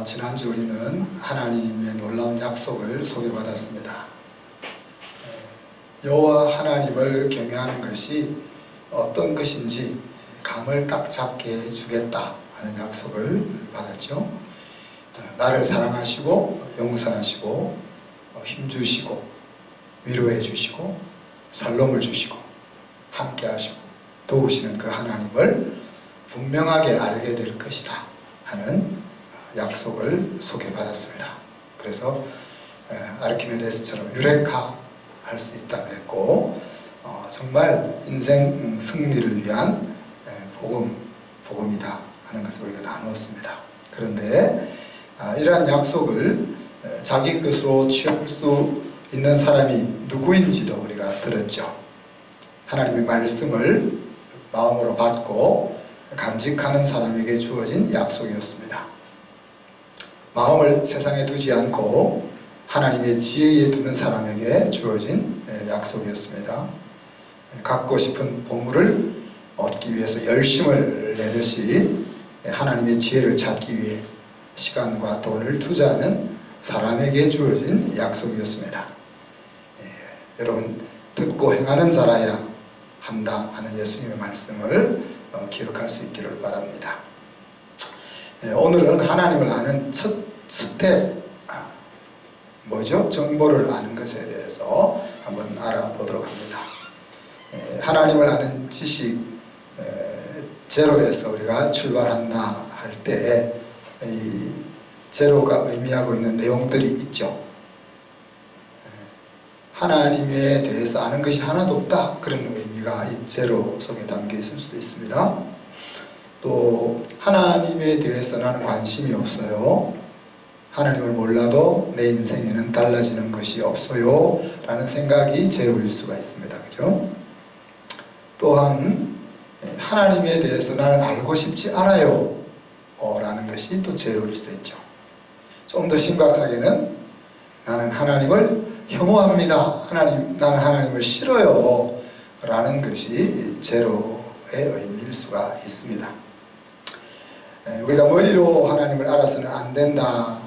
지난주 우리는 하나님의 놀라운 약속을 소개받았습니다. 여호와 하나님을 경외하는 것이 어떤 것인지 감을 딱 잡게 해주겠다 하는 약속을 받았죠. 나를 사랑하시고 용서하시고 힘주시고 위로해 주시고 살롬을 주시고 함께 하시고 도우시는 그 하나님을 분명하게 알게 될 것이다 하는 약속을 소개받았습니다. 그래서 아르키메데스처럼 유레카 할 수 있다 그랬고, 정말 인생 승리를 위한 복음이다 하는 것을 우리가 나누었습니다. 그런데 이러한 약속을 자기 것으로 취할 수 있는 사람이 누구인지도 우리가 들었죠. 하나님의 말씀을 마음으로 받고 간직하는 사람에게 주어진 약속이었습니다. 마음을 세상에 두지 않고 하나님의 지혜에 두는 사람에게 주어진 약속이었습니다. 갖고 싶은 보물을 얻기 위해서 열심을 내듯이 하나님의 지혜를 찾기 위해 시간과 돈을 투자하는 사람에게 주어진 약속이었습니다. 여러분, 듣고 행하는 자라야 한다 하는 예수님의 말씀을 기억할 수 있기를 바랍니다. 오늘은 하나님을 아는 첫 스텝, 뭐죠? 정보를 아는 것에 대해서 한번 알아보도록 합니다. 하나님을 아는 지식, 제로에서 우리가 출발한다 할 때 이 제로가 의미하고 있는 내용들이 있죠. 하나님에 대해서 아는 것이 하나도 없다, 그런 의미가 이 제로 속에 담겨 있을 수도 있습니다. 또 하나님에 대해서 나는 관심이 없어요, 하나님을 몰라도 내 인생에는 달라지는 것이 없어요 라는 생각이 제로일 수가 있습니다. 그죠? 또한 하나님에 대해서 나는 알고 싶지 않아요 라는 것이 또 제로일 수도 있죠. 좀 더 심각하게는 나는 하나님을 혐오합니다, 나는 하나님을 싫어요 라는 것이 제로의 의미일 수가 있습니다. 우리가 머리로 하나님을 알아서는 안 된다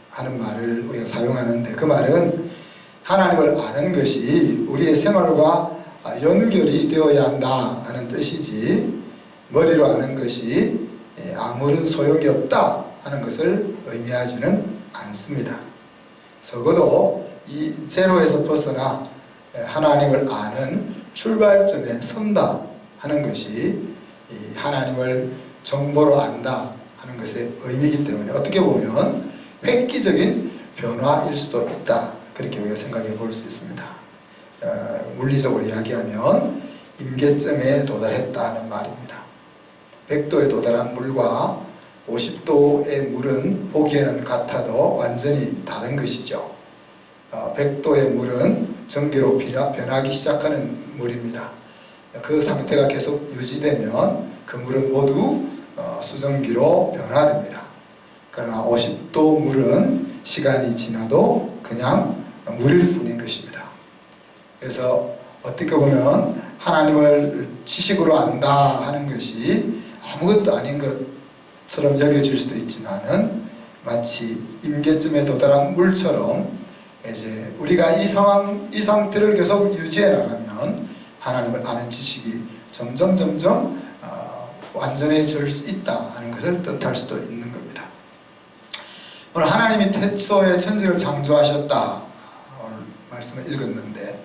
하는 말을 우리가 사용하는데, 그 말은 하나님을 아는 것이 우리의 생활과 연결이 되어야 한다 하는 뜻이지, 머리로 아는 것이 아무런 소용이 없다 하는 것을 의미하지는 않습니다. 적어도 이 제로에서 벗어나 하나님을 아는 출발점에 선다 하는 것이 하나님을 정보로 안다 하는 것의 의미이기 때문에 어떻게 보면 획기적인 변화일 수도 있다, 그렇게 우리가 생각해 볼 수 있습니다. 물리적으로 이야기하면 임계점에 도달했다는 말입니다. 100도에 도달한 물과 50도의 물은 보기에는 같아도 완전히 다른 것이죠. 100도의 물은 전기로 변하기 시작하는 물입니다. 그 상태가 계속 유지되면 그 물은 모두 수증기로 변화됩니다. 그러나 50도 물은 시간이 지나도 그냥 물일 뿐인 것입니다. 그래서 어떻게 보면 하나님을 지식으로 안다 하는 것이 아무것도 아닌 것처럼 여겨질 수도 있지만은, 마치 임계점에 도달한 물처럼 이제 우리가 이 상태를 계속 유지해 나가면 하나님을 아는 지식이 점점 완전해질 수 있다 하는 것을 뜻할 수도 있는 겁니다. 오늘 하나님이 태초에 천지를 창조하셨다, 오늘 말씀을 읽었는데,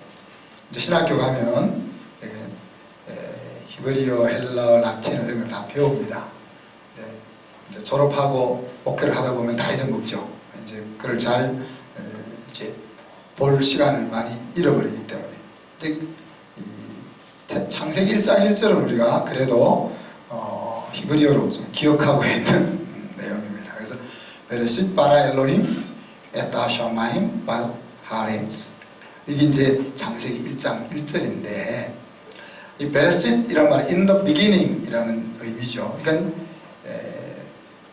이제 신학교 가면 히브리어, 헬러, 라틴어 이런 걸 다 배웁니다. 이제 졸업하고 목회를 하다 보면 다 잊어먹죠. 이제 그걸 잘 이제 볼 시간을 많이 잃어버리기 때문에. 근데 창세기 1장 1절은 우리가 그래도 히브리어로 좀 기억하고 있는 내용입니다. 그래서 베레싯 바라 엘로힘 에타 샤마임 바 하렌스, 이게 이제 창세기 1장 1절인데, 이 베레싯이라는 말은 in the beginning 이라는 의미죠. 그러니까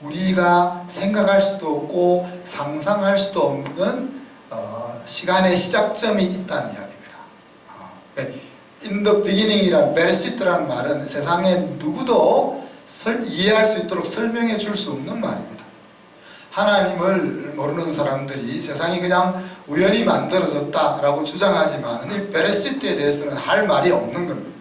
우리가 생각할 수도 없고 상상할 수도 없는 시간의 시작점이 있다는 이야기입니다. in the beginning이라는 베레시트라는 말은 세상에 누구도 이해할 수 있도록 설명해 줄 수 없는 말입니다. 하나님을 모르는 사람들이 세상이 그냥 우연히 만들어졌다라고 주장하지만 이 베레시트에 대해서는 할 말이 없는 겁니다.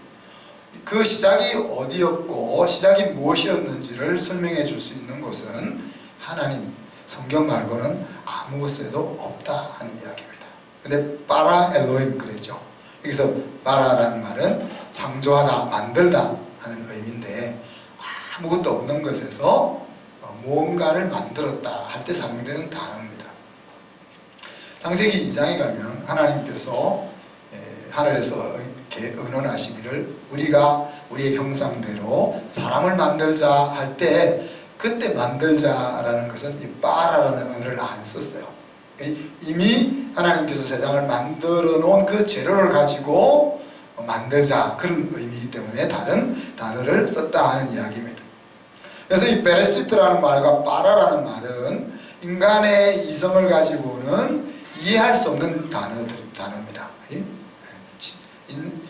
그 시작이 어디였고 시작이 무엇이었는지를 설명해 줄 수 있는 것은 하나님, 성경 말고는 아무 곳에도 없다 하는 이야기입니다. 근데 바라 엘로힘 그랬죠. 여기서 바라라는 말은 창조하다, 만들다 하는 의미인데 아무것도 없는 것에서 무언가를 만들었다 할 때 사용되는 단어입니다. 창세기 2장에 가면 하나님께서 하늘에서 이렇게 의논하시기를 우리가 우리의 형상대로 사람을 만들자 할 때 그때 만들자라는 것은 이 바라라는 언어를 안 썼어요. 이미 하나님께서 세상을 만들어 놓은 그 재료를 가지고 만들자 그런 의미이기 때문에 다른 단어를 썼다 하는 이야기입니다. 그래서 이 베레시트라는 말과 바라라는 말은 인간의 이성을 가지고는 이해할 수 없는 단어입니다.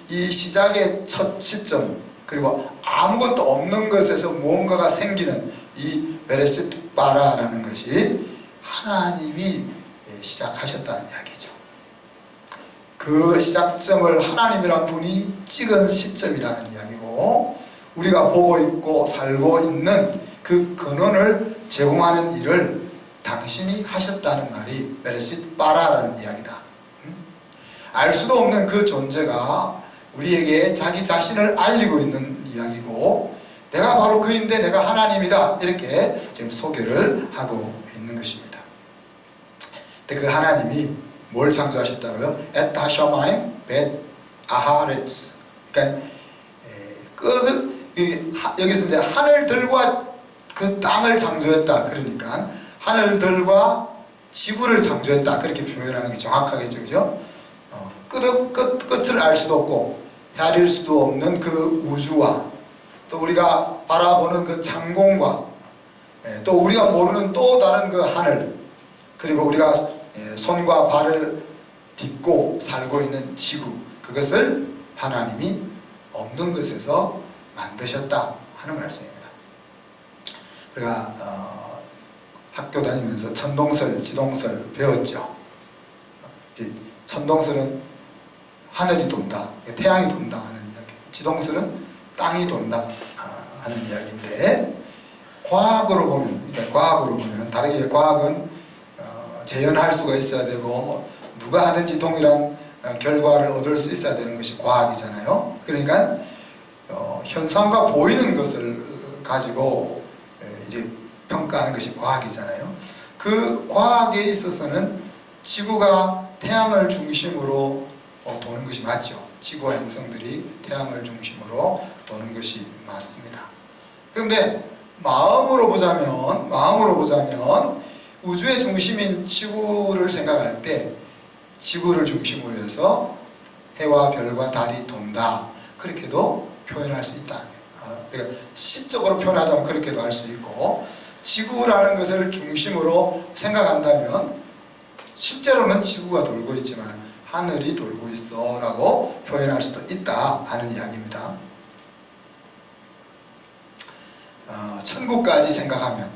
이 시작의 첫 시점 그리고 아무것도 없는 것에서 무언가가 생기는 이 베레시트 바라라는 것이 하나님이 시작하셨다는 이야기죠. 그 시작점을 하나님이란 분이 찍은 시점이라는 이야기고 우리가 보고 있고 살고 있는 그 근원을 제공하는 일을 당신이 하셨다는 말이 베레시트 바라라는 이야기다. 알 수도 없는 그 존재가 우리에게 자기 자신을 알리고 있는 이야기고 내가 바로 그인데 내가 하나님이다 이렇게 지금 소개를 하고 있는 것입니다. 근데 그 하나님이 뭘 창조하셨다고요? Et hashamayim bet aharetz. 그러니까 여기서 이제 하늘들과 그 땅을 창조했다. 그러니까 하늘들과 지구를 창조했다. 그렇게 표현하는 게 정확하겠죠, 그죠? 끝을 알 수도 없고 헤아릴 수도 없는 그 우주와 또 우리가 바라보는 그 창공과 또 우리가 모르는 또 다른 그 하늘 그리고 우리가 손과 발을 딛고 살고 있는 지구 그것을 하나님이 없는 것에서 만드셨다 하는 말씀입니다. 우리가 학교 다니면서 천동설, 지동설 배웠죠. 천동설은 하늘이 돈다, 태양이 돈다 하는 이야기. 지동설은 땅이 돈다 하는 이야기인데 과학으로 보면 다르게 과학은 재현할 수가 있어야 되고 누가 하든지 동일한 결과를 얻을 수 있어야 되는 것이 과학이잖아요. 그러니까 현상과 보이는 것을 가지고 이제 평가하는 것이 과학이잖아요. 그 과학에 있어서는 지구가 태양을 중심으로 도는 것이 맞죠. 지구와 행성들이 태양을 중심으로 도는 것이 맞습니다. 그런데 마음으로 보자면 우주의 중심인 지구를 생각할 때 지구를 중심으로 해서 해와 별과 달이 돈다 그렇게도 표현할 수 있다. 그러니까 시적으로 표현하자면 그렇게도 할 수 있고 지구라는 것을 중심으로 생각한다면 실제로는 지구가 돌고 있지만 하늘이 돌고 있어 라고 표현할 수도 있다 하는 이야기입니다. 천국까지 생각하면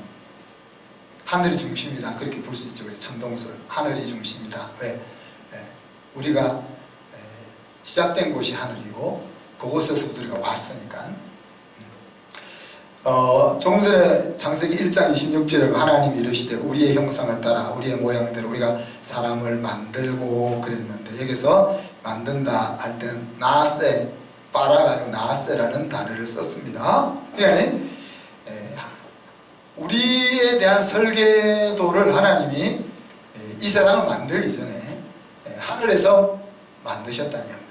하늘이 중심이다 그렇게 볼 수 있죠. 천동설 하늘이 중심이다. 왜? 우리가 시작된 곳이 하늘이고 그곳에서부터 우리가 왔으니까. 조금 전에 창세기 1장 26절에 하나님이 이르시되 우리의 형상을 따라 우리의 모양대로 우리가 사람을 만들고 그랬는데 여기서 만든다 할 때는 나세, 빠라가 아니고 나세라는 단어를 썼습니다. 그러니까 우리에 대한 설계도를 하나님이 이 세상을 만들기 전에 하늘에서 만드셨다는 이야기입니다.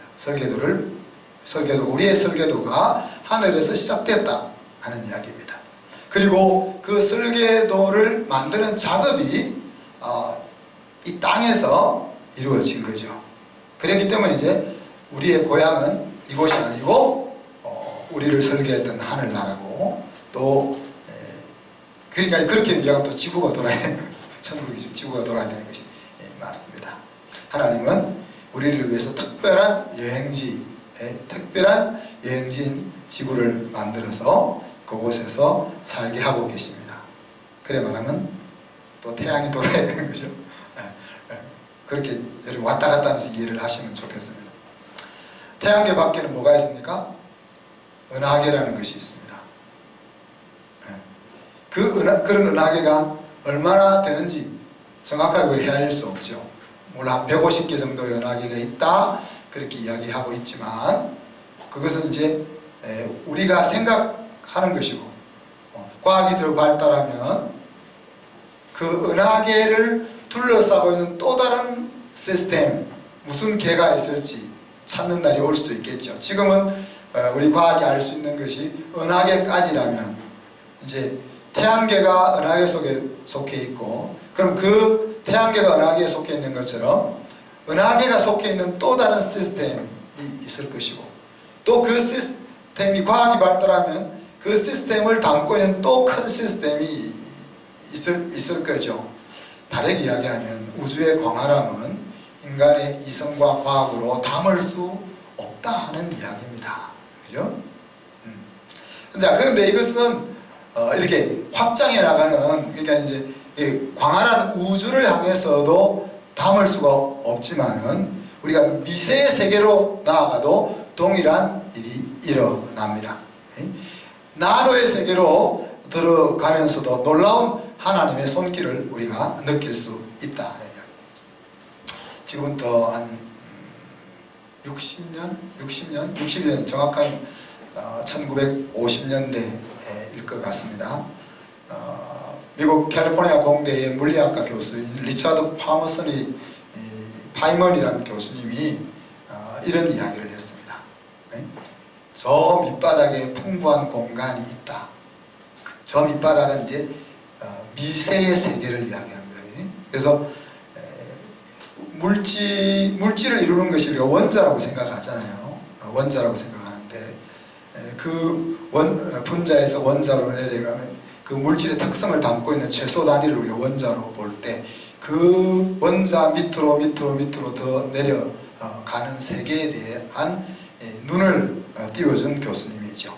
우리의 설계도가 하늘에서 시작됐다 하는 이야기입니다. 그리고 그 설계도를 만드는 작업이 이 땅에서 이루어진 거죠. 그렇기 때문에 이제 우리의 고향은 이곳이 아니고 우리를 설계했던 하늘나라고 또 그러니까 그렇게 얘기하면 또 지구가 돌아야 되는 천국이죠. 지구가 돌아야 되는 것이 맞습니다. 하나님은 우리를 위해서 특별한 여행지인 지구를 만들어서 그곳에서 살게 하고 계십니다. 그래 말하면 또 또 태양이 돌아야 되는 거죠. 그렇게 여러분 왔다 갔다 하면서 이해를 하시면 좋겠습니다. 태양계 밖에는 뭐가 있습니까? 은하계라는 것이 있습니다. 그런 은하계가 얼마나 되는지 정확하게 우리 헤아릴 수 없죠. 물론 한 150개 정도의 은하계가 있다 그렇게 이야기하고 있지만 그것은 이제 우리가 생각하는 것이고 과학이 더 발달하면 그 은하계를 둘러싸고 있는 또 다른 시스템 무슨 계가 있을지 찾는 날이 올 수도 있겠죠. 지금은 우리 과학이 알 수 있는 것이 은하계까지라면 이제 태양계가 은하계 속에 속해 있고 그럼 그 태양계가 은하계에 속해 있는 것처럼 은하계가 속해 있는 또 다른 시스템이 있을 것이고 또 그 시스템이 과학이 발달하면 그 시스템을 담고 있는 또 큰 시스템이 있을 거죠. 다르게 이야기하면 우주의 광활함은 인간의 이성과 과학으로 담을 수 없다 하는 이야기입니다. 그죠? 자, 그런데 이것은 이렇게 확장해 나가는 그러니까 이제 광활한 우주를 향해서도 담을 수가 없지만은 우리가 미세의 세계로 나아가도 동일한 일이 일어납니다. 나노의 세계로 들어가면서도 놀라운 하나님의 손길을 우리가 느낄 수 있다. 지금부터 한 60년 정확한 1950년대일 것 같습니다. 미국 캘리포니아 공대의 물리학과 교수인 리차드 파이먼이라는 교수님이 이런 이야기를 했습니다. 저 밑바닥에 풍부한 공간이 있다. 저 밑바닥은 이제 미세의 세계를 이야기합니다. 그래서 물질을 이루는 것이 우리가 원자라고 생각하잖아요. 원자라고 생각하는데 그 분자에서 원자로 내려가면 그 물질의 특성을 담고 있는 최소 단위를 우리가 원자로 볼 때 그 원자 밑으로 더 내려가는 세계에 대한 눈을 띄워준 교수님이죠.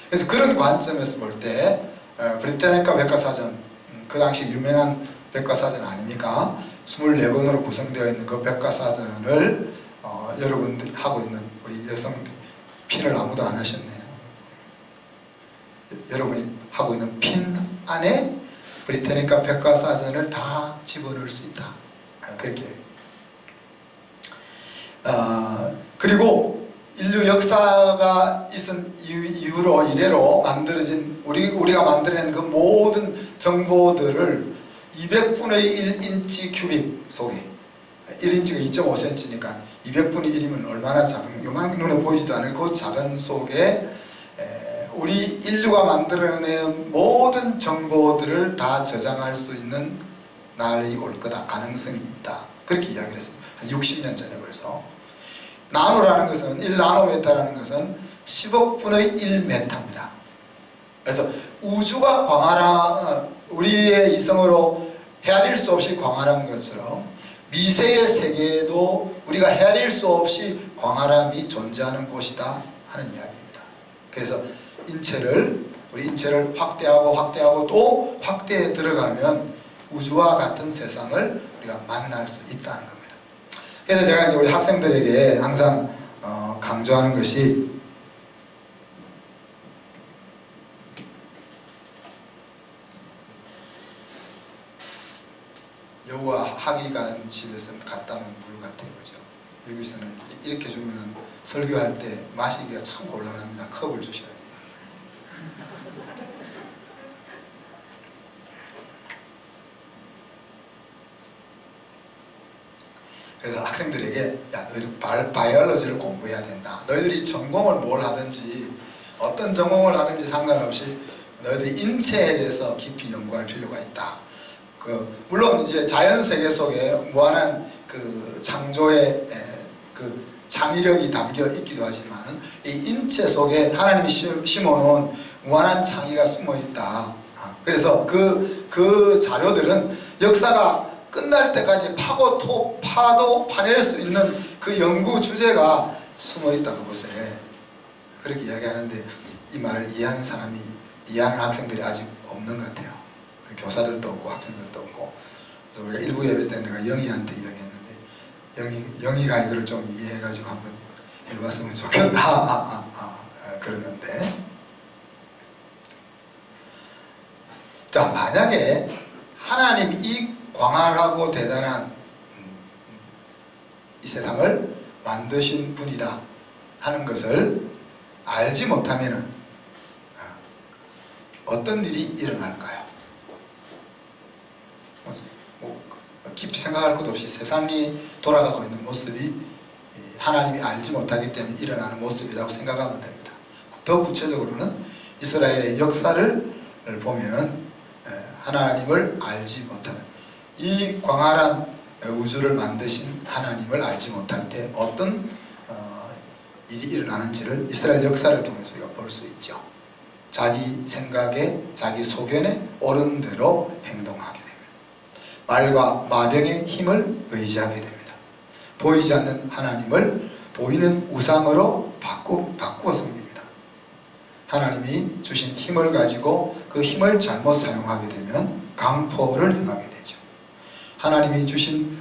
그래서 그런 관점에서 볼 때 브리타니카 백과사전 그 당시 유명한 백과사전 아닙니까? 24권으로 구성되어 있는 그 백과사전을 여러분들이 하고 있는 우리 여성들 핀을 아무도 안 하셨네요. 여러분이 하고 있는 핀 안에 브리타니카 백과사전을 다 집어넣을 수 있다. 그렇게 그리고 인류 역사가 있은 이래로 만들어진 우리가 만들어낸 그 모든 정보들을 200분의 1인치 큐빅 속에 1인치가 2.5cm니까 200분의 1이면 얼마나 작은 요만 눈에 보이지도 않을 그 작은 속에 우리 인류가 만들어낸 모든 정보들을 다 저장할 수 있는 날이 올 거다. 가능성이 있다. 그렇게 이야기를 했습니다. 한 60년 전에 벌써. 나노라는 것은 1나노메타라는 것은 10억분의 1메타입니다. 그래서 우주가 우리의 이성으로 헤아릴 수 없이 광활한 것처럼 미세의 세계에도 우리가 헤아릴 수 없이 광활함이 존재하는 곳이다 하는 이야기입니다. 그래서 우리 인체를 확대하고 또 확대해 들어가면 우주와 같은 세상을 우리가 만날 수 있다는 겁니다. 그래서 제가 이제 우리 학생들에게 항상 강조하는 것이 여우와 하기가 집에서 갖다 놓은 물 같아요. 그죠? 여기서는 이렇게 주면은 설교할 때 마시기가 참 곤란합니다. 컵을 주셔야 돼요. 그래서 학생들에게 야, 너희들 바이올로지를 공부해야 된다. 너희들이 전공을 뭘 하든지 어떤 전공을 하든지 상관없이 너희들이 인체에 대해서 깊이 연구할 필요가 있다. 물론 이제 자연 세계 속에 무한한 그 창조의 그 창의력이 담겨 있기도 하지만 이 인체 속에 하나님이 심어놓은 무한한 창의가 숨어 있다. 그래서 그 자료들은 역사가 끝날 때까지 파도 파낼 수 있는 그 연구 주제가 숨어 있다 그곳에. 그렇게 이야기하는데 이 말을 이해하는 학생들이 아직 없는 것 같아요. 교사들도 없고 학생들도 없고. 일부 예배 때 내가 영희한테 이야기했는데 영희가 이걸 좀 이해해가지고 한번 해봤으면 좋겠다 그러는데, 자, 만약에 하나님이 이 광활하고 대단한 이 세상을 만드신 분이다 하는 것을 알지 못하면은 어떤 일이 일어날까요? 깊이 생각할 것 없이 세상이 돌아가고 있는 모습이 하나님이 알지 못하기 때문에 일어나는 모습이라고 생각하면 됩니다. 더 구체적으로는 이스라엘의 역사를 보면은 하나님을 알지 못하는, 이 광활한 우주를 만드신 하나님을 알지 못할 때 어떤 일이 일어나는지를 이스라엘 역사를 통해서 우리가 볼 수 있죠. 자기 생각에, 자기 소견에 옳은 대로 행동하게 됩니다. 말과 마병의 힘을 의지하게 됩니다. 보이지 않는 하나님을 보이는 우상으로 바꾸어 섬깁니다. 하나님이 주신 힘을 가지고 그 힘을 잘못 사용하게 되면 강포를 행하게 되죠. 하나님이 주신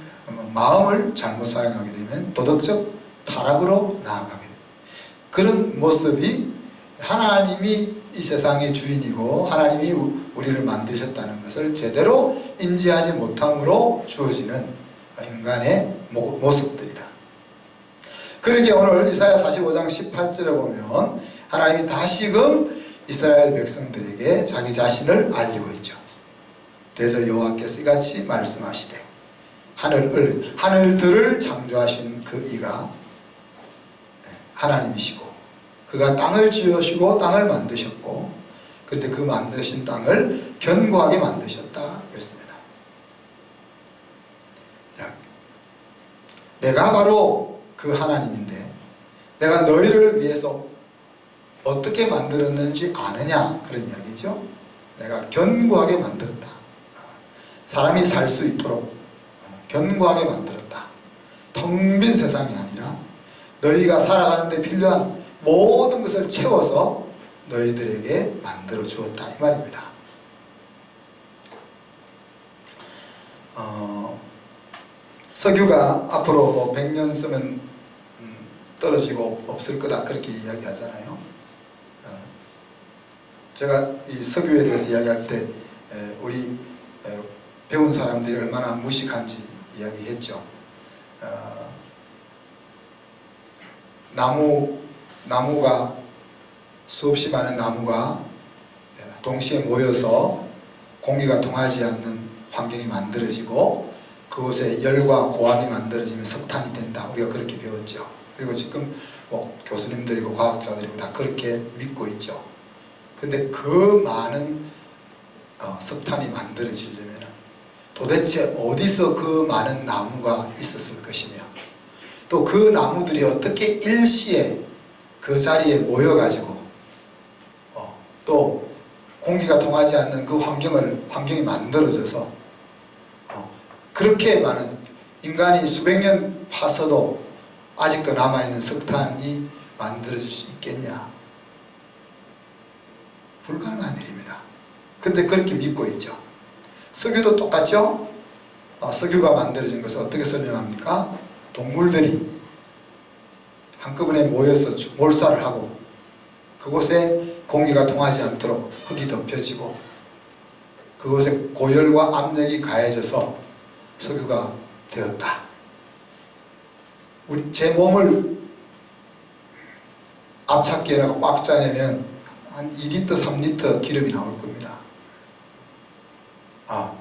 마음을 잘못 사용하게 되면 도덕적 타락으로 나아가게 됩니다. 그런 모습이 하나님이 이 세상의 주인이고 하나님이 우리를 만드셨다는 것을 제대로 인지하지 못함으로 주어지는 인간의 모습들이다. 그러기에 오늘 이사야 45장 18절에 보면 하나님이 다시금 이스라엘 백성들에게 자기 자신을 알리고 있죠. 대저 여호와께서 이같이 말씀하시되 하늘들을 창조하신 그 이가 하나님이시고 그가 땅을 지으시고 땅을 만드셨고 그때 그 만드신 땅을 견고하게 만드셨다 그랬습니다. 내가 바로 그 하나님인데 내가 너희를 위해서 어떻게 만들었는지 아느냐, 그런 이야기죠. 내가 견고하게 만들었다. 사람이 살 수 있도록 견고하게 만들었다. 텅 빈 세상이 아니라 너희가 살아가는 데 필요한 모든 것을 채워서 너희들에게 만들어 주었다, 이 말입니다. 석유가 앞으로 뭐 100년 쓰면 떨어지고 없을 거다, 그렇게 이야기하잖아요. 제가 이 석유에 대해서 이야기할 때 우리 배운 사람들이 얼마나 무식한지 이야기했죠. 나무가 수없이 많은 나무가 동시에 모여서 공기가 통하지 않는 환경이 만들어지고 그곳에 열과 고압이 만들어지면 석탄이 된다, 우리가 그렇게 배웠죠. 그리고 지금 뭐 교수님들이고 과학자들이고 다 그렇게 믿고 있죠. 근데 그 많은 석탄이 만들어지려면 도대체 어디서 그 많은 나무가 있었을 것이며 또 그 나무들이 어떻게 일시에 그 자리에 모여가지고 또 공기가 통하지 않는 그 환경이 만들어져서 그렇게 많은, 인간이 수백 년 파서도 아직도 남아있는 석탄이 만들어질 수 있겠냐? 불가능한 일입니다. 근데 그렇게 믿고 있죠. 석유도 똑같죠? 석유가 만들어진 것을 어떻게 설명합니까? 동물들이 한꺼번에 모여서 몰살을 하고 그곳에 공기가 통하지 않도록 흙이 덮여지고 그곳에 고열과 압력이 가해져서 석유가 되었다. 제 몸을 압착기에다가 꽉 짜내면 한 2리터, 3리터 기름이 나올 겁니다.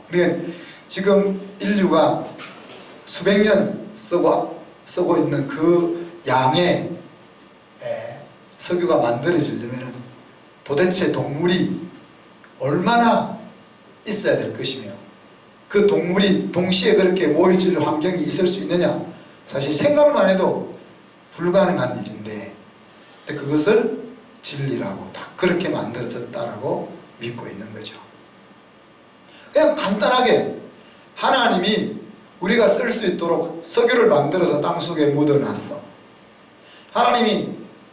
그러니까 지금 인류가 수백 년 쓰고 있는 그 양의 석유가 만들어지려면 도대체 동물이 얼마나 있어야 될 것이며 그 동물이 동시에 그렇게 모여질 환경이 있을 수 있느냐, 사실 생각만 해도 불가능한 일인데 그것을 진리라고 다 그렇게 만들어졌다라고 믿고 있는 거죠. 그냥 간단하게 하나님이 우리가 쓸 수 있도록 석유를 만들어서 땅속에 묻어놨어. 하나님이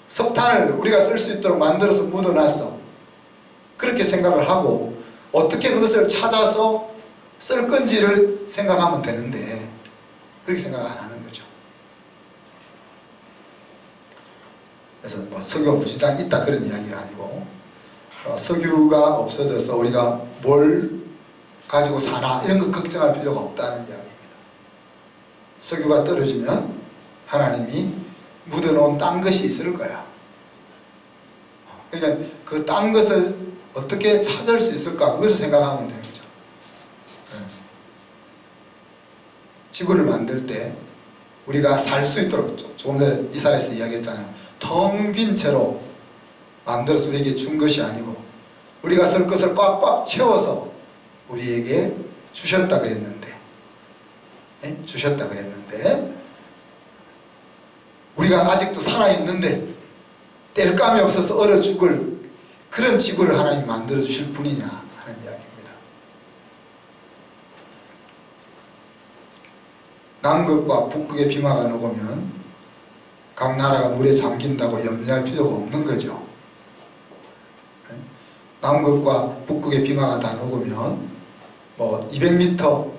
석탄을 우리가 쓸 수 있도록 만들어서 묻어놨어. 그렇게 생각을 하고 어떻게 그것을 찾아서 쓸 건지를 생각하면 되는데 그렇게 생각 안 하는 거죠. 그래서 뭐 석유 무진장 있다 그런 이야기가 아니고 석유가 없어져서 우리가 뭘 가지고 사나 이런 거 걱정할 필요가 없다는 이야기입니다. 석유가 떨어지면 하나님이 묻어놓은 딴 것이 있을 거야. 그러니까 그 딴 것을 어떻게 찾을 수 있을까 그것을 생각하면 되는 거죠. 지구를 만들 때 우리가 살 수 있도록 조금 전에 이사야에서 이야기했잖아요. 텅 빈 채로 만들어서 우리에게 준 것이 아니고 우리가 쓸 것을 꽉꽉 채워서 우리에게 주셨다 그랬는데 주셨다 그랬는데 우리가 아직도 살아있는데 뗄감이 없어서 얼어 죽을 그런 지구를 하나님 만들어 주실 분이냐 하는 이야기입니다. 남극과 북극의 빙하가 녹으면 각 나라가 물에 잠긴다고 염려할 필요가 없는 거죠. 남극과 북극의 빙하가 다 녹으면 뭐 200m까지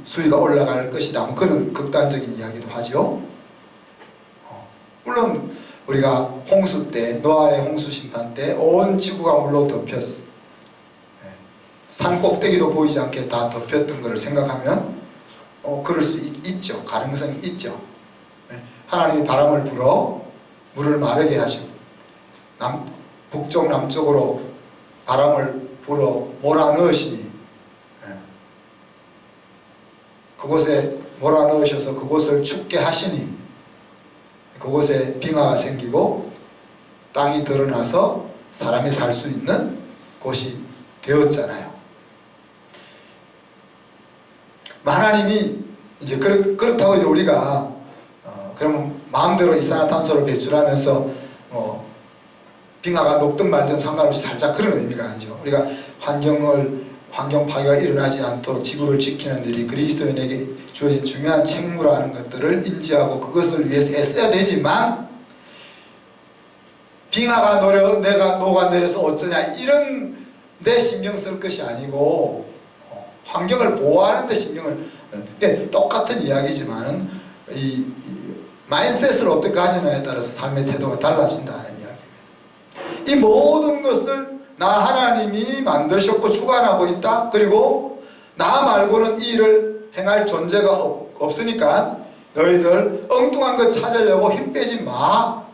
수위가 올라갈 것이다. 뭐 그런 극단적인 이야기도 하죠. 물론 우리가 홍수 때 노아의 홍수 심판 때 온 지구가 물로 덮였어. 산 꼭대기도 보이지 않게 다 덮였던 것을 생각하면 그럴 수 있죠. 가능성이 있죠. 하나님이 바람을 불어 물을 마르게 하시고 북쪽 남쪽으로 바람을 불어 몰아넣으시니 그곳에 몰아넣으셔서 그곳을 춥게 하시니 그곳에 빙하가 생기고 땅이 드러나서 사람이 살 수 있는 곳이 되었잖아요. 하나님이 이제 그렇다고 이제 우리가 그러면 마음대로 이산화탄소를 배출하면서 빙하가 녹든 말든 상관없이 살짝 그런 의미가 아니죠. 우리가 환경 파괴가 일어나지 않도록 지구를 지키는 일이 그리스도인에게 주어진 중요한 책무라는 것들을 인지하고 그것을 위해서 애써야 되지만 빙하가 내가 녹아내려서 어쩌냐 이런 데 신경 쓸 것이 아니고 환경을 보호하는 데 신경을 똑같은 이야기지만 이 마인셋을 어떻게 가지느냐에 따라서 삶의 태도가 달라진다는 이야기입니다. 이 모든 것을 나 하나님이 만드셨고 주관하고 있다. 그리고 나 말고는 이 일을 행할 존재가 없으니까 너희들 엉뚱한 것 찾으려고 힘 빼지 마.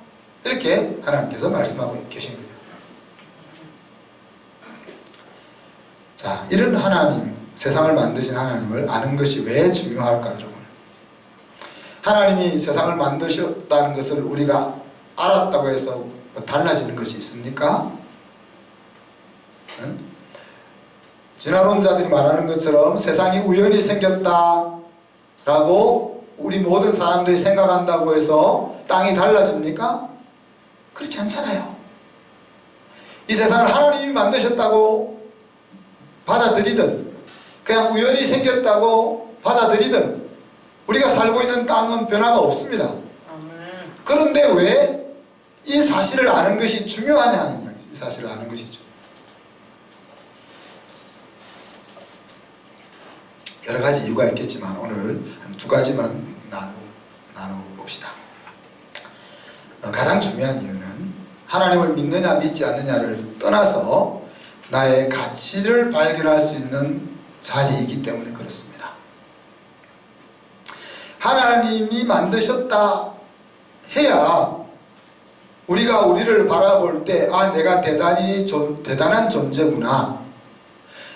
이렇게 하나님께서 말씀하고 계신 거죠. 자, 이런 하나님, 세상을 만드신 하나님을 아는 것이 왜 중요할까 여러분? 하나님이 세상을 만드셨다는 것을 우리가 알았다고 해서 뭐 달라지는 것이 있습니까? 응? 진화론자들이 말하는 것처럼 세상이 우연히 생겼다라고 우리 모든 사람들이 생각한다고 해서 땅이 달라집니까? 그렇지 않잖아요. 이 세상을 하나님이 만드셨다고 받아들이든 그냥 우연히 생겼다고 받아들이든 우리가 살고 있는 땅은 변화가 없습니다. 그런데 왜 이 사실을 아는 것이 중요하냐는 이야기죠. 이 사실을 아는 것이죠. 여러 가지 이유가 있겠지만 오늘 한 두 가지만 나눠봅시다. 가장 중요한 이유는 하나님을 믿느냐 믿지 않느냐를 떠나서 나의 가치를 발견할 수 있는 자리이기 때문에 그렇습니다. 하나님이 만드셨다 해야 우리가 우리를 바라볼 때 내가 대단한 존재구나.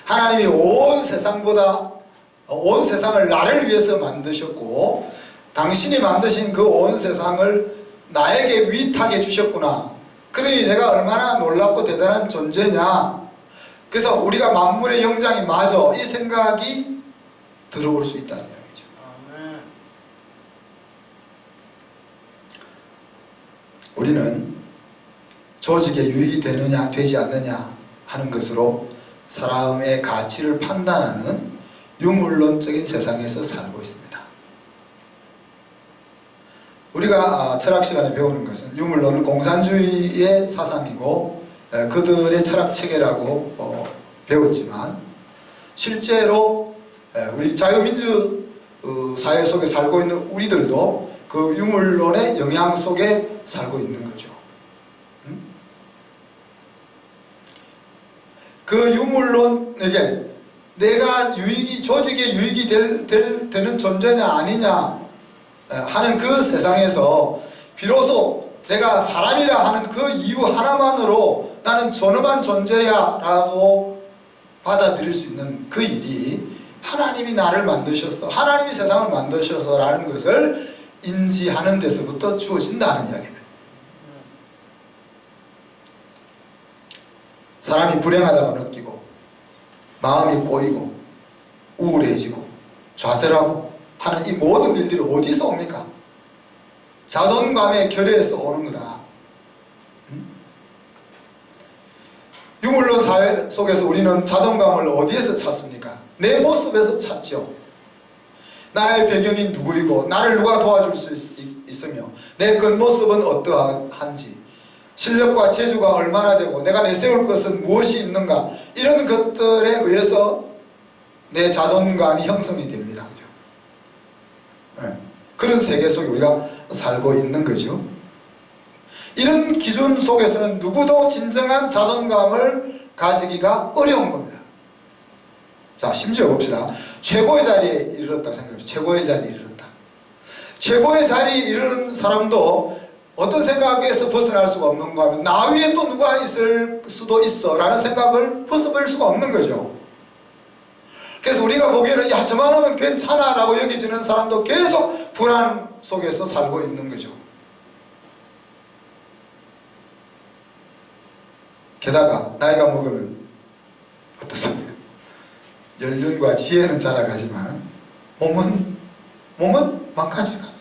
하나님이 온 세상을 나를 위해서 만드셨고 당신이 만드신 그 온 세상을 나에게 위탁해 주셨구나. 그러니 내가 얼마나 놀랍고 대단한 존재냐. 그래서 우리가 만물의 영장이 맞아 이 생각이 들어올 수 있다는 이야기죠. 우리는 조직에 유익이 되느냐 되지 않느냐 하는 것으로 사람의 가치를 판단하는 유물론적인 세상에서 살고 있습니다. 우리가 철학 시간에 배우는 것은 유물론은 공산주의의 사상이고 그들의 철학 체계라고 배웠지만 실제로 우리 자유민주 사회 속에 살고 있는 우리들도 그 유물론의 영향 속에 살고 있는 거죠. 그 유물론에게 내가 조직에 유익이 되는 존재냐 아니냐 하는 그 세상에서 비로소 내가 사람이라 하는 그 이유 하나만으로 나는 존엄한 존재야 라고 받아들일 수 있는 그 일이 하나님이 나를 만드셨어, 하나님이 세상을 만드셔서 라는 것을 인지하는 데서부터 주어진다는 이야기입니다. 사람이 불행하다고 느끼고 마음이 꼬이고 우울해지고 좌절하고 하는 이 모든 일들이 어디서 옵니까? 자존감의 결여에서 오는 거다. 유물론 사회 속에서 우리는 자존감을 어디에서 찾습니까? 내 모습에서 찾죠. 나의 배경이 누구이고 나를 누가 도와줄 수 있으며 내 겉모습은 어떠한지 실력과 재주가 얼마나 되고 내가 내세울 것은 무엇이 있는가 이런 것들에 의해서 내 자존감이 형성이 됩니다. 네. 그런 세계 속에 우리가 살고 있는 거죠. 이런 기준 속에서는 누구도 진정한 자존감을 가지기가 어려운 겁니다. 자, 심지어 봅시다. 최고의 자리에 이르렀다고 생각합니다. 최고의 자리에 이르렀다. 최고의 자리에 이르는 사람도 어떤 생각에서 벗어날 수가 없는가 하면 나 위에 또 누가 있을 수도 있어 라는 생각을 벗어버릴 수가 없는 거죠. 그래서 우리가 보기에는 야 저만 하면 괜찮아 라고 여겨지는 사람도 계속 불안 속에서 살고 있는 거죠. 게다가 나이가 먹으면 어떻습니까? 연륜과 지혜는 자라가지만 몸은 망가져가죠.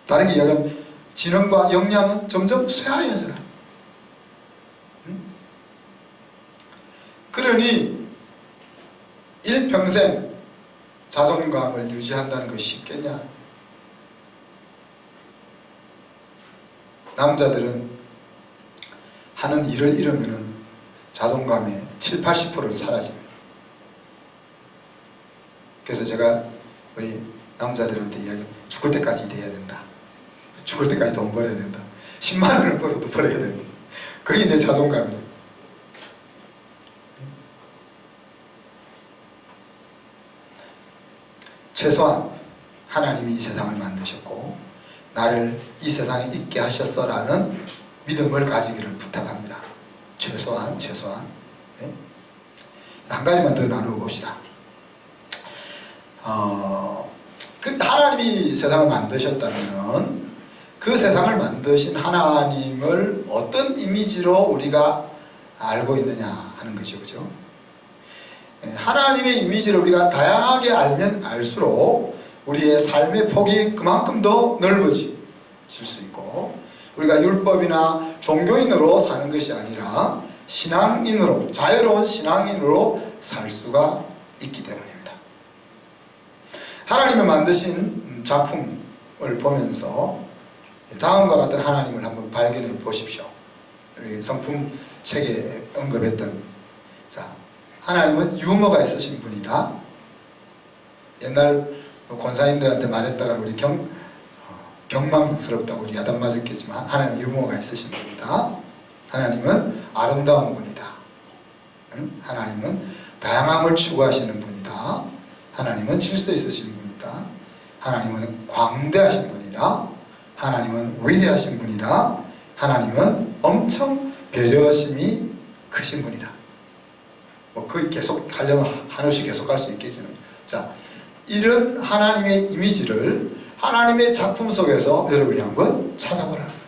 다르게 이야기하면 지능과 역량은 점점 쇠하여져요. 그러니 일평생 자존감을 유지한다는 것이 쉽겠냐? 남자들은 하는 일을 잃으면 자존감의 70~80%는 사라집니다. 그래서 제가 우리 남자들한테 이야기, 죽을 때까지 일해야 된다. 죽을 때까지 돈 벌어야 된다. 10만 원을 벌어도 벌어야 된다. 그게 내 자존감이다. 최소한 하나님이 이 세상을 만드셨고 나를 이 세상에 있게 하셨어라는 믿음을 가지기를 부탁합니다. 최소한 네? 한 가지만 더 나누어 봅시다. 하나님이 세상을 만드셨다면 그 세상을 만드신 하나님을 어떤 이미지로 우리가 알고 있느냐 하는 것이죠. 그죠? 하나님의 이미지를 우리가 다양하게 알면 알수록 우리의 삶의 폭이 그만큼 더 넓어질 수 있고 우리가 율법이나 종교인으로 사는 것이 아니라 신앙인으로, 자유로운 신앙인으로 살 수가 있기 때문입니다. 하나님이 만드신 작품을 보면서 다음과 같은 하나님을 한번 발견해 보십시오. 우리 성품 책에 언급했던, 자, 하나님은 유머가 있으신 분이다. 옛날 권사님들한테 말했다가 우리 경망스럽다고 우리 야단 맞았겠지만 하나님은 유머가 있으신 분이다. 하나님은 아름다운 분이다. 하나님은 다양함을 추구하시는 분이다. 하나님은 질서 있으신 분이다. 하나님은 광대하신 분이다. 하나님은 위대하신 분이다. 하나님은 엄청 배려심이 크신 분이다. 뭐 거의 계속 하려면 한없이 계속 할 수 있겠지만, 자, 이런 하나님의 이미지를 하나님의 작품 속에서 여러분이 한번 찾아보라는 거예요.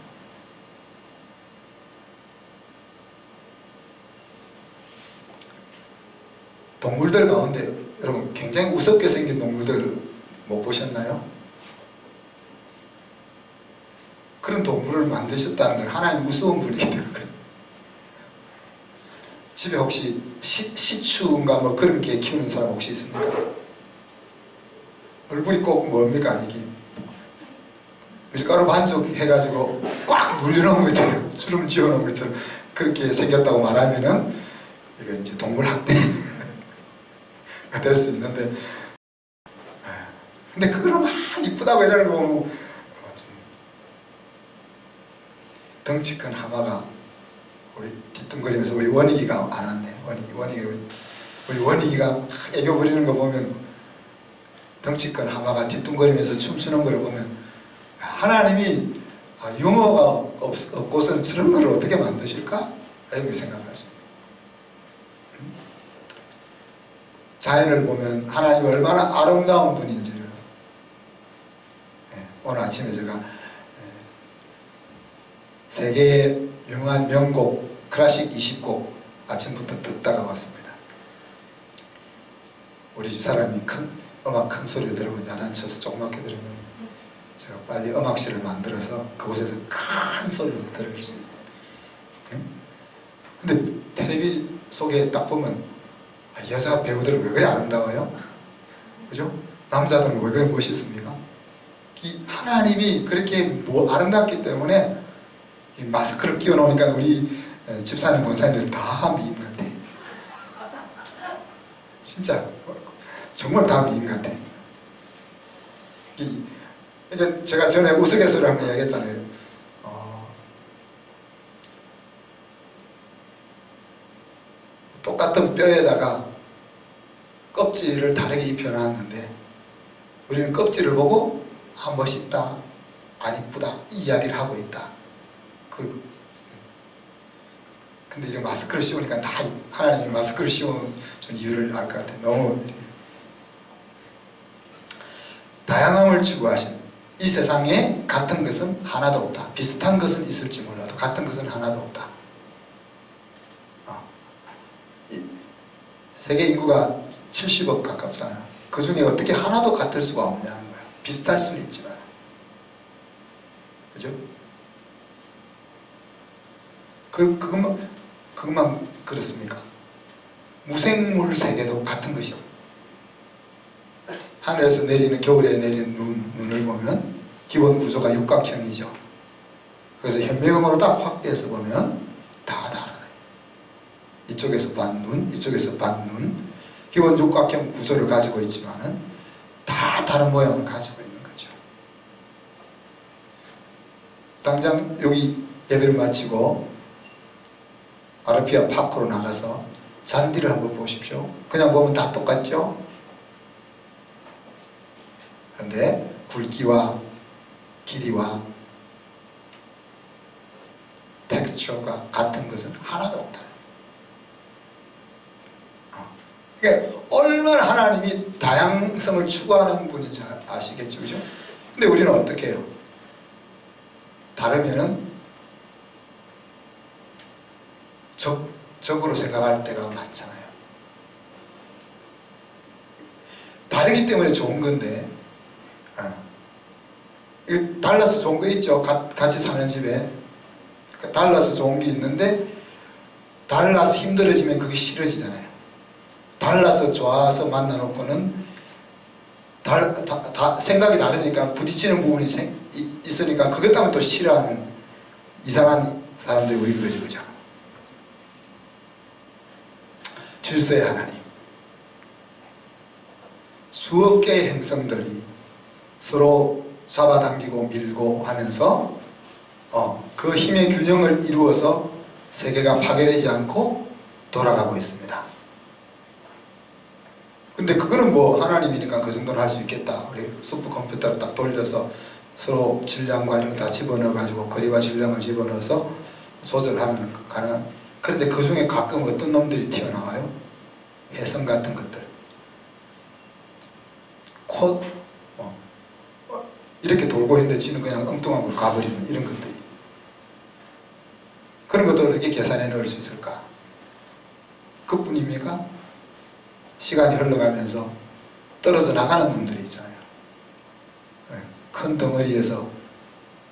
동물들 가운데 여러분 굉장히 우습게 생긴 동물들 못 보셨나요? 그런 동물을 만드셨다는 건 하나님 우스운 분이기 때문에. 집에 혹시 시추인가 뭐 그런 게 키우는 사람 혹시 있습니까? 얼굴이 꼭 뭡니까? 이게 밀가루 반죽 해가지고 꽉 눌려놓은 것처럼, 주름 지어놓은 것처럼 그렇게 생겼다고 말하면은 이거 이제 동물 학대. 될 수 있는데, 근데 그걸 막 이쁘다고 이러는 거 보면 덩치 큰 하마가 우리 뒤뚱거리면서 우리 원익이가 안 왔네. 우리 원익이가 애교 부리는 거 보면 덩치 큰 하마가 뒤뚱거리면서 춤추는 걸 보면 하나님이 유머가 없고서는 저런 걸 어떻게 만드실까? 이렇게 생각할 수 있어요. 자연을 보면 하나님이 얼마나 아름다운 분인지를 오늘 아침에 제가 세계의 유명한 명곡 클래식 20곡 아침부터 듣다가 왔습니다. 우리 집사람이 음악 큰 소리를 들으면 야단쳐서 조그맣게 들으면 제가 빨리 음악실을 만들어서 그곳에서 큰 소리로 들을 수 있어요. 근데 텔레비 속에 딱 보면 여자 배우들은 왜 그래 아름다워요? 그죠? 남자들은 왜 그래 멋있습니까? 하나님이 그렇게 아름답기 때문에 이 마스크를 끼워 놓으니까 우리 집사님 권사님들 다 미인 같아. 진짜 정말 다 미인 같아. 이제 제가 전에 우스갯소리를 한번 이야기했잖아요. 똑같은 뼈에다가 껍질을 다르게 입혀놨는데 우리는 껍질을 보고 멋있다, 안 이쁘다 이 이야기를 하고 있다. 근데 이런 마스크를 씌우니까 다 하나님이 마스크를 씌운 이유를 알 것 같아요. 너무 다양함을 추구하신 이 세상에 같은 것은 하나도 없다. 비슷한 것은 있을지 몰라도 같은 것은 하나도 없다. 세계 인구가 70억 가깝잖아요. 그 중에 어떻게 하나도 같을 수가 없냐는 거예요. 비슷할 수는 있지만. 그죠? 그것만 그렇습니까? 무생물 세계도 같은 것이요. 하늘에서 내리는, 겨울에 내리는 눈을 보면 기본 구조가 육각형이죠. 그래서 현미경으로 딱 확대해서 보면 다 다르네. 이쪽에서 반눈, 이쪽에서 반눈, 기본 육각형 구조를 가지고 있지만은 다 다른 모양을 가지고 있는 거죠. 당장 여기 예배를 마치고 아르피아 파크로 나가서 잔디를 한번 보십시오. 그냥 보면 다 똑같죠? 그런데 굵기와 길이와 텍스처가 같은 것은 하나도 없다. 그러니까 얼마나 하나님이 다양성을 추구하는 분인지 아시겠죠? 그죠? 근데 우리는 어떻게 해요? 다르면은 적으로 생각할 때가 많잖아요. 다르기 때문에 좋은 건데, 달라서 좋은 거 있죠? 같이 사는 집에. 달라서 좋은 게 있는데, 달라서 힘들어지면 그게 싫어지잖아요. 달라서 좋아서 만나놓고는 생각이 다르니까 부딪히는 부분이 있으니까 그것 때문에 또 싫어하는 이상한 사람들이 우린 거죠. 그죠? 질서의 하나님, 수억 개의 행성들이 서로 잡아당기고 밀고 하면서 그 힘의 균형을 이루어서 세계가 파괴되지 않고 돌아가고 있습니다. 근데 그거는 뭐 하나님이니까 그 정도는 할 수 있겠다. 우리 슈퍼컴퓨터를 딱 돌려서 서로 질량과 이런 거 다 집어넣어 가지고 거리와 질량을 집어넣어서 조절하면 가능한. 그런데 그 중에 가끔 어떤 놈들이 튀어나와요? 혜성 같은 것들. 이렇게 돌고 있는데 지는 그냥 엉뚱한 걸로 가버리는 이런 것들이. 그런 것도 어떻게 계산해 넣을 수 있을까? 그뿐입니까? 시간이 흘러가면서 떨어져 나가는 놈들이 있잖아요. 큰 덩어리에서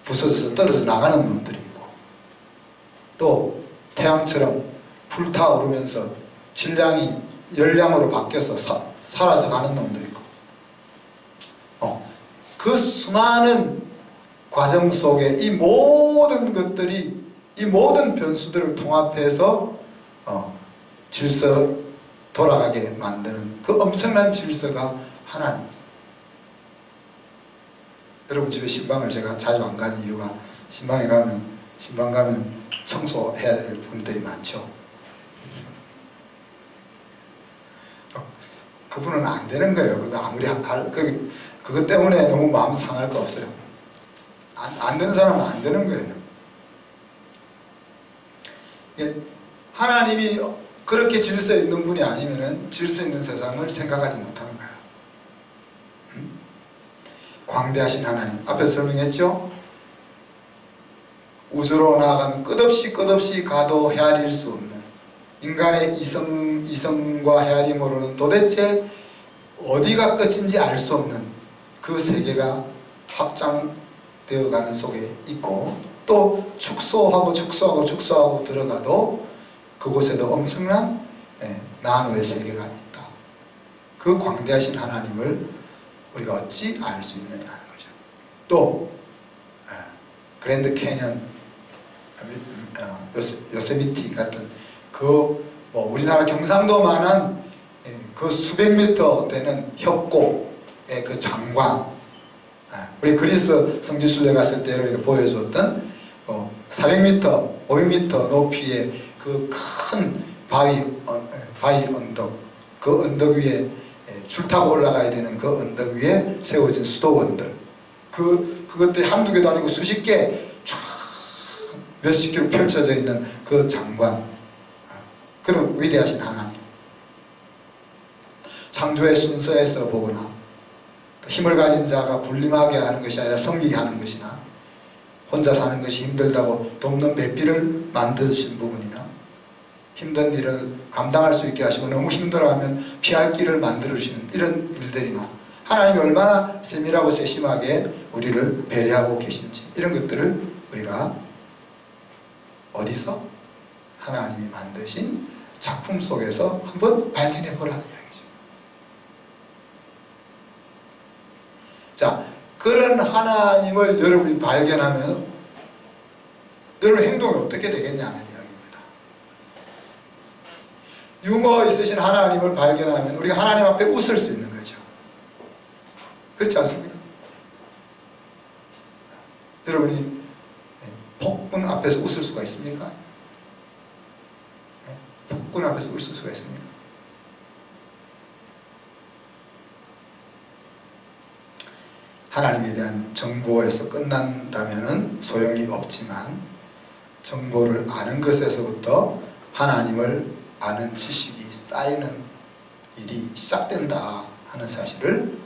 부서져서 떨어져 나가는 놈들이 있고, 또 태양처럼 불타오르면서 질량이 열량으로 바뀌어서 사라져 가는 놈도 있고, 그 수많은 과정 속에 이 모든 것들이, 이 모든 변수들을 통합해서 질서의 돌아가게 만드는 그 엄청난 질서가 하나님. 여러분 집에 신방을 제가 자주 안 가는 이유가 신방 가면 청소해야 될 분들이 많죠. 그분은 안 되는 거예요. 그거 아무리 그것 때문에 너무 마음 상할 거 없어요. 안 되는 사람은 안 되는 거예요. 하나님이 그렇게 질서 있는 분이 아니면은 질서 있는 세상을 생각하지 못하는 거예요. 광대하신 하나님, 앞에서 설명했죠? 우주로 나아가면 끝없이 가도 헤아릴 수 없는 인간의 이성과 헤아림으로는 도대체 어디가 끝인지 알 수 없는 그 세계가 확장되어 가는 속에 있고, 또 축소하고 들어가도 그곳에도 엄청난 나노의 세계가 있다. 그 광대하신 하나님을 우리가 어찌 알 수 있느냐 하는 거죠. 또 그랜드 캐년, 요세미티 같은 우리나라 경상도만한 그 수백 미터 되는 협곡의 그 장관, 우리 그리스 성지순례 갔을 때 이렇게 보여줬던 400m, 500m 높이의 그 큰 바위 언덕, 그 언덕 위에 줄 타고 올라가야 되는 그 언덕 위에 세워진 수도원들, 그것들이 한두 개도 아니고 수십 개 쫙 몇십 킬로 펼쳐져 있는 그 장관, 그런 위대하신 하나님. 창조의 순서에서 보거나 힘을 가진 자가 군림하게 하는 것이 아니라 섬기게 하는 것이나, 혼자 사는 것이 힘들다고 돕는 배필을 만드신 부분이나, 힘든 일을 감당할 수 있게 하시고 너무 힘들어하면 피할 길을 만들어주시는 이런 일들이나, 하나님이 얼마나 세밀하고 세심하게 우리를 배려하고 계신지, 이런 것들을 우리가 어디서? 하나님이 만드신 작품 속에서 한번 발견해 보라는 이야기죠. 자, 그런 하나님을 여러분이 발견하면 여러분 행동이 어떻게 되겠냐는 이야기입니다. 유머 있으신 하나님을 발견하면 우리가 하나님 앞에 웃을 수 있는 거죠. 그렇지 않습니까? 여러분이 폭군 앞에서 웃을 수가 있습니까? 폭군 앞에서 웃을 수가 있습니까? 하나님에 대한 정보에서 끝난다면 소용이 없지만, 정보를 아는 것에서부터 하나님을 아는 지식이 쌓이는 일이 시작된다 하는 사실을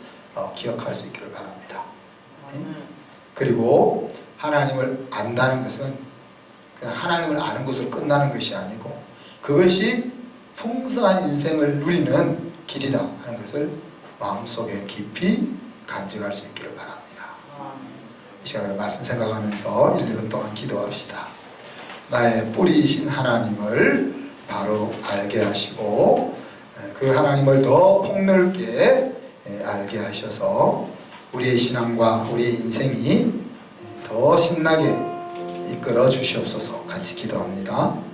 기억할 수 있기를 바랍니다. 그리고 하나님을 안다는 것은 그냥 하나님을 아는 것으로 끝나는 것이 아니고, 그것이 풍성한 인생을 누리는 길이다 하는 것을 마음속에 깊이 간직할 수 있기를 바랍니다. 이 시간에 말씀 생각하면서 1, 2분 동안 기도합시다. 나의 뿌리이신 하나님을 바로 알게 하시고, 그 하나님을 더 폭넓게 알게 하셔서 우리의 신앙과 우리의 인생이 더 신나게 이끌어 주시옵소서. 같이 기도합니다.